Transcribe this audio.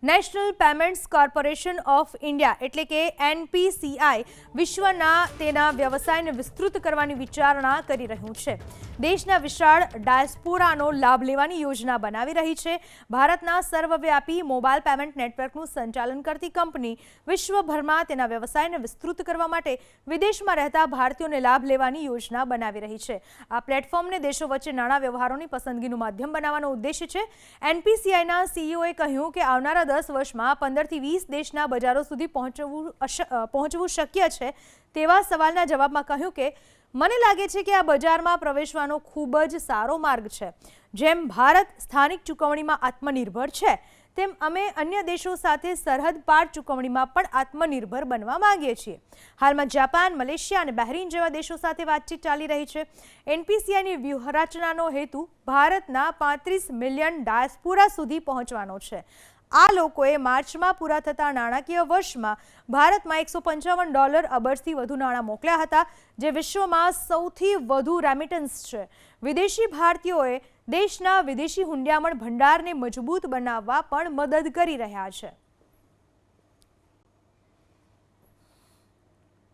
National payments corporation of India એટલે કે NPCI વિશ્વના તેના વ્યવસાયને વિસ્તૃત કરવાની વિચારણા કરી રહ્યું છે. દેશના વિશાળ ડાયસ્પોરાનો લાભ લેવાની યોજના બનાવી રહી છે. ભારતના સર્વવ્યાપી મોબાઈલ પેમેન્ટ નેટવર્કનું સંચાલન કરતી કંપની વિશ્વભરમાં તેના વ્યવસાયને વિસ્તૃત કરવા માટે વિદેશમાં રહેતા ભારતીયોને લાભ લેવાની યોજના બનાવી રહી છે. આ પ્લેટફોર્મને દેશો વચ્ચે નાણાં વ્યવહારોની પસંદગીનું માધ્યમ બનાવવાનો ઉદ્દેશ્ય છે. એનપીસીઆઈના સીઈઓએ કહ્યું કે આવનારા 10 વર્ષમાં 15 થી 20 દેશના બજારો સુધી પહોંચવું શક્ય છે. તેવા સવાલના જવાબમાં કહ્યું કે મને લાગે છે કે આ બજારમાં પ્રવેશવાનો ખૂબ જ સારો માર્ગ છે. જેમ ભારત સ્થાનિક ચૂકવણીમાં આત્મનિર્ભર છે, તેમ અમે અન્ય દેશો સાથે સરહદ પાર ચૂકવણીમાં પણ આત્મનિર્ભર બનવા માંગીએ છીએ. હાલમાં જાપાન, મલેશિયા અને બહેરીન જેવા દેશો સાથે વાતચીત ચાલી રહી છે. એનપીસીઆઈની વ્યૂહરચનાનો હેતુ ભારતના 35 મિલિયન ડાયસ્પોરા સુધી પહોંચવાનો છે. આ લોકોએ માર્ચમાં પૂરા થતા નાણાકીય વર્ષમાં ભારતમાં $155 અબજથી વધુ નાણાં મોકલ્યા હતા, જે વિશ્વમાં સૌથી વધુ રેમિટન્સ છે. વિદેશી ભારતીયોએ દેશના વિદેશી હુંડિયામણ ભંડારને મજબૂત બનાવવા પણ મદદ કરી રહ્યા છે.